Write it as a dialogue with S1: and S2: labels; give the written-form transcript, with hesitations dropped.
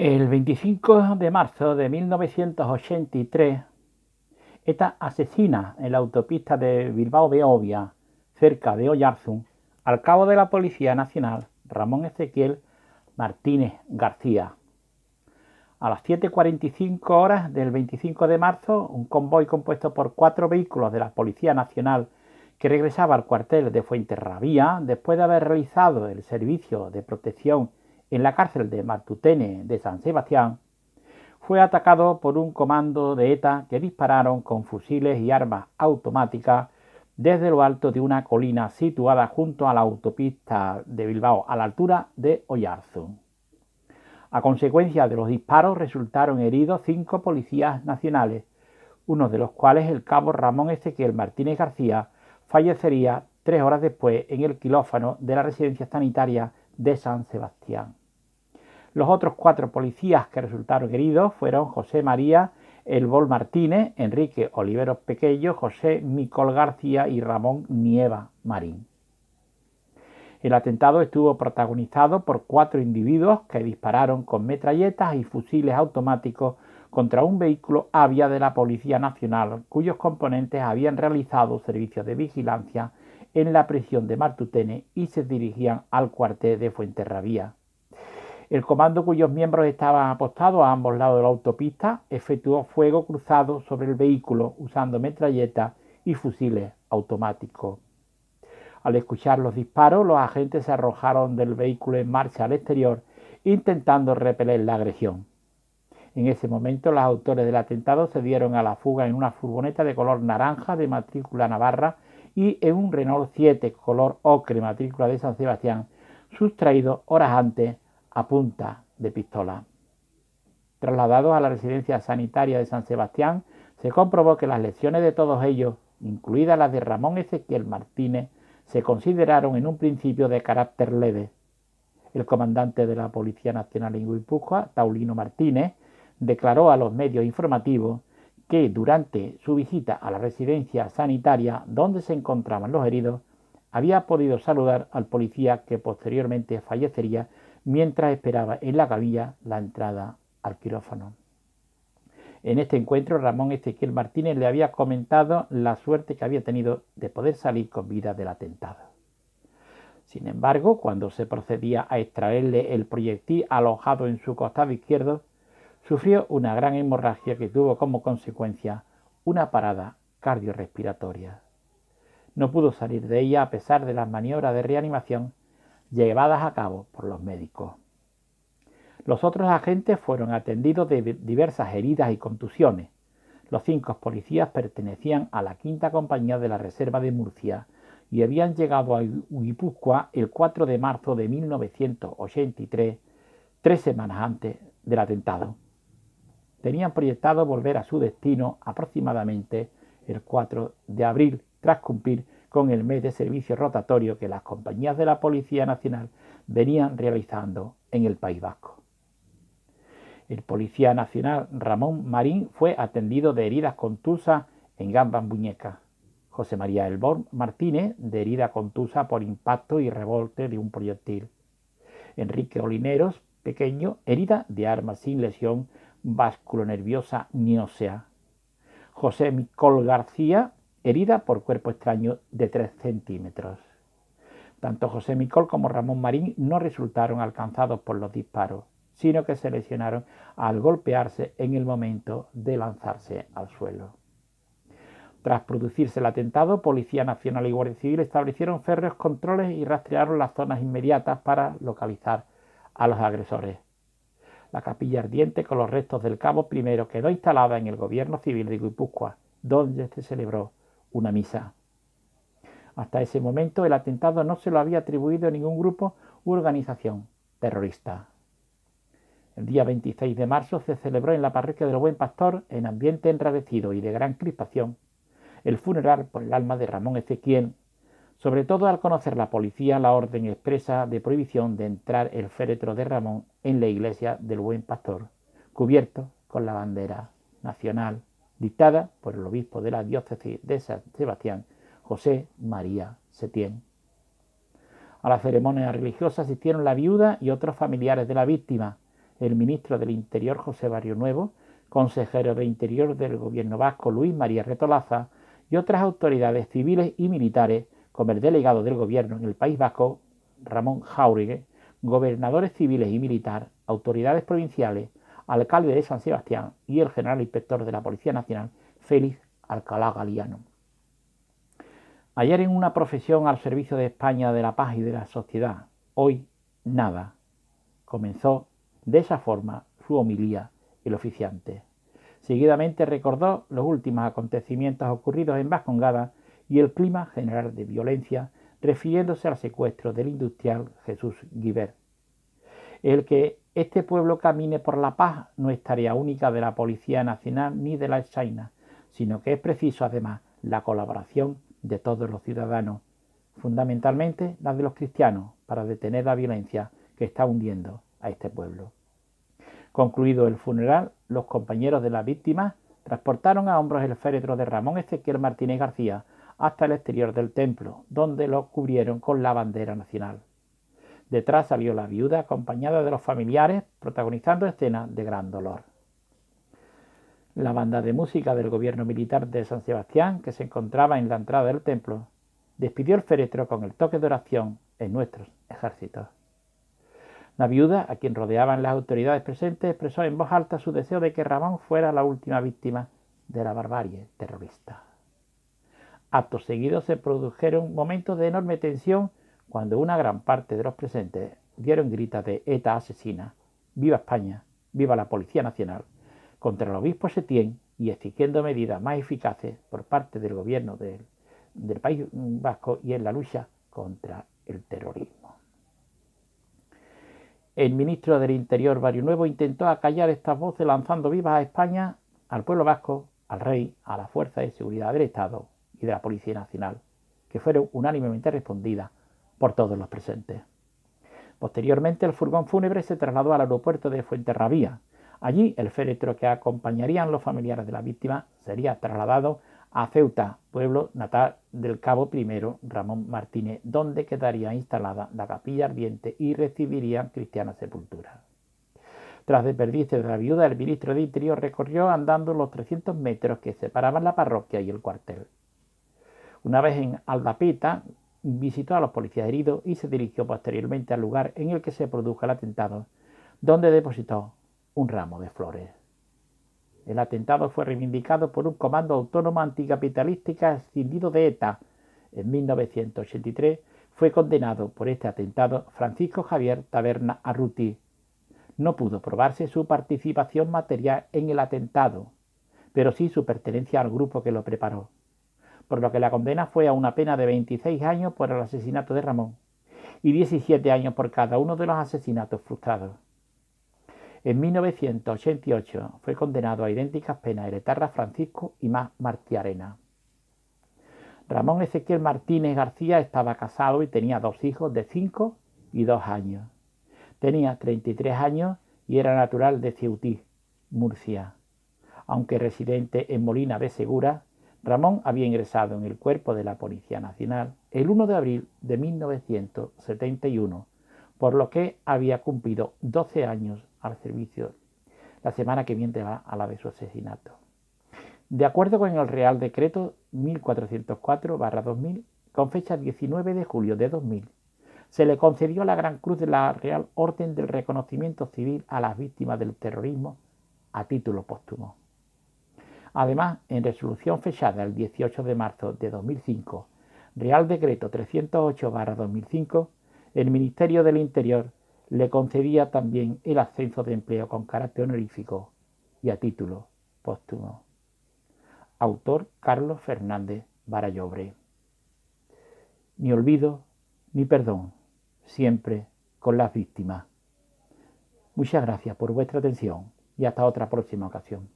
S1: El 25 de marzo de 1983, ETA asesina en la autopista de Bilbao-Beovia, cerca de Oyarzún, al cabo de la Policía Nacional, Ramón Ezequiel Martínez García. A las 7:45 horas del 25 de marzo, un convoy compuesto por 4 vehículos de la Policía Nacional que regresaba al cuartel de Fuenterrabía, después de haber realizado el servicio de protección en la cárcel de Martutene de San Sebastián, fue atacado por un comando de ETA que dispararon con fusiles y armas automáticas desde lo alto de una colina situada junto a la autopista de Bilbao, a la altura de Oyarzún. A consecuencia de los disparos resultaron heridos 5 policías nacionales, uno de los cuales, el cabo Ramón Ezequiel Martínez García, fallecería 3 horas después en el quirófano de la residencia sanitaria de San Sebastián. Los otros 4 policías que resultaron heridos fueron José María El Bol Martínez, Enrique Oliveros Pequeño, José Micol García y Ramón Nieva Marín. El atentado estuvo protagonizado por 4 individuos que dispararon con metralletas y fusiles automáticos contra un vehículo Avia de la Policía Nacional, cuyos componentes habían realizado servicios de vigilancia en la prisión de Martutene y se dirigían al cuartel de Fuenterrabía. El comando, cuyos miembros estaban apostados a ambos lados de la autopista, efectuó fuego cruzado sobre el vehículo usando metralletas y fusiles automáticos. Al escuchar los disparos, los agentes se arrojaron del vehículo en marcha al exterior, intentando repeler la agresión. En ese momento, los autores del atentado se dieron a la fuga en una furgoneta de color naranja de matrícula navarra y en un Renault 7 color ocre matrícula de San Sebastián, sustraído horas antes a punta de pistola. Trasladados a la residencia sanitaria de San Sebastián, se comprobó que las lesiones de todos ellos, incluidas las de Ramón Ezequiel Martínez, se consideraron en un principio de carácter leve. El comandante de la Policía Nacional en Guipúzcoa, Taulino Martínez, declaró a los medios informativos que durante su visita a la residencia sanitaria donde se encontraban los heridos, había podido saludar al policía que posteriormente fallecería mientras esperaba en la camilla la entrada al quirófano. En este encuentro, Ramón Ezequiel Martínez le había comentado la suerte que había tenido de poder salir con vida del atentado. Sin embargo, cuando se procedía a extraerle el proyectil alojado en su costado izquierdo, sufrió una gran hemorragia que tuvo como consecuencia una parada cardiorrespiratoria. No pudo salir de ella a pesar de las maniobras de reanimación llevadas a cabo por los médicos. Los otros agentes fueron atendidos de diversas heridas y contusiones. Los 5 policías pertenecían a la 5ª Compañía de la Reserva de Murcia y habían llegado a Guipúzcoa el 4 de marzo de 1983, 3 semanas antes del atentado. Tenían proyectado volver a su destino aproximadamente el 4 de abril, tras cumplir con el mes de servicio rotatorio que las compañías de la Policía Nacional venían realizando en el País Vasco. El policía nacional Ramón Marín fue atendido de heridas contusas en ambas muñecas. José María El Bol Martínez de herida contusa por impacto y rebote de un proyectil. Enrique Oliveros Pequeño, herida de arma sin lesión vasculonerviosa ni ósea. José Micol García, herida por cuerpo extraño de 3 centímetros. Tanto José Micol como Ramón Marín no resultaron alcanzados por los disparos, sino que se lesionaron al golpearse en el momento de lanzarse al suelo. Tras producirse el atentado, Policía Nacional y Guardia Civil establecieron férreos controles y rastrearon las zonas inmediatas para localizar a los agresores. La capilla ardiente con los restos del cabo I quedó instalada en el Gobierno Civil de Guipúzcoa, donde se celebró una misa. Hasta ese momento el atentado no se lo había atribuido a ningún grupo u organización terrorista. El día 26 de marzo se celebró en la parroquia del Buen Pastor, en ambiente enrarecido y de gran crispación, el funeral por el alma de Ramón Ezequiel, sobre todo al conocer la policía la orden expresa de prohibición de entrar el féretro de Ramón en la iglesia del Buen Pastor, cubierto con la bandera nacional, dictada por el obispo de la diócesis de San Sebastián, José María Setién. A la ceremonia religiosa asistieron la viuda y otros familiares de la víctima, el ministro del Interior José Barrionuevo, consejero de Interior del Gobierno vasco Luis María Retolaza y otras autoridades civiles y militares, como el delegado del Gobierno en el País Vasco, Ramón Jáuregui, gobernadores civiles y militares, autoridades provinciales, alcalde de San Sebastián y el general inspector de la Policía Nacional, Félix Alcalá Galiano. Ayer en una profesión al servicio de España, de la paz y de la sociedad, hoy nada. Comenzó de esa forma su homilía el oficiante. Seguidamente recordó los últimos acontecimientos ocurridos en Vascongada y el clima general de violencia, refiriéndose al secuestro del industrial Jesús Guibert. El que este pueblo camine por la paz no es tarea única de la Policía Nacional ni de la Ertzaintza, sino que es preciso además la colaboración de todos los ciudadanos, fundamentalmente la de los cristianos, para detener la violencia que está hundiendo a este pueblo. Concluido el funeral, los compañeros de las víctimas transportaron a hombros el féretro de Ramón Ezequiel Martínez García hasta el exterior del templo, donde lo cubrieron con la bandera nacional. Detrás salió la viuda acompañada de los familiares, protagonizando escenas de gran dolor. La banda de música del gobierno militar de San Sebastián, que se encontraba en la entrada del templo, despidió el féretro con el toque de oración en nuestros ejércitos. La viuda, a quien rodeaban las autoridades presentes, expresó en voz alta su deseo de que Ramón fuera la última víctima de la barbarie terrorista. Acto seguido se produjeron momentos de enorme tensión cuando una gran parte de los presentes dieron gritos de ETA asesina, viva España, viva la Policía Nacional, contra el obispo Setién y exigiendo medidas más eficaces por parte del gobierno del País Vasco y en la lucha contra el terrorismo. El ministro del Interior, Barrionuevo, intentó acallar estas voces lanzando vivas a España, al pueblo vasco, al rey, a la Fuerza de Seguridad del Estado y de la Policía Nacional, que fueron unánimemente respondidas por todos los presentes. Posteriormente, el furgón fúnebre se trasladó al aeropuerto de Fuenterrabía. Allí, el féretro que acompañarían los familiares de la víctima sería trasladado a Ceuta, pueblo natal del cabo primero Ramón Martínez, donde quedaría instalada la capilla ardiente y recibirían cristiana sepultura. Tras despedirse de la viuda, el ministro de Interior recorrió andando los 300 metros que separaban la parroquia y el cuartel. Una vez en Aldapeta, visitó a los policías heridos y se dirigió posteriormente al lugar en el que se produjo el atentado, donde depositó un ramo de flores. El atentado fue reivindicado por un comando autónomo anticapitalista escindido de ETA. En 1983 fue condenado por este atentado Francisco Javier Taberna Arruti. No pudo probarse su participación material en el atentado, pero sí su pertenencia al grupo que lo preparó, por lo que la condena fue a una pena de 26 años por el asesinato de Ramón y 17 años por cada uno de los asesinatos frustrados. En 1988 fue condenado a idénticas penas el etarra Francisco Imaz Martí-Arena. Ramón Ezequiel Martínez García estaba casado y tenía dos hijos de 5 y 2 años. Tenía 33 años y era natural de Ceutí, Murcia. Aunque residente en Molina de Segura, Ramón había ingresado en el cuerpo de la Policía Nacional el 1 de abril de 1971, por lo que había cumplido 12 años al servicio. La semana que viene va a la de su asesinato. De acuerdo con el Real Decreto 1404/2000, con fecha 19 de julio de 2000, se le concedió la Gran Cruz de la Real Orden del Reconocimiento Civil a las víctimas del terrorismo a título póstumo. Además, en resolución fechada el 18 de marzo de 2005, Real Decreto 308/2005, el Ministerio del Interior le concedía también el ascenso de empleo con carácter honorífico y a título póstumo. Autor Carlos Fernández Barallobre. Ni olvido ni perdón, siempre con las víctimas. Muchas gracias por vuestra atención y hasta otra próxima ocasión.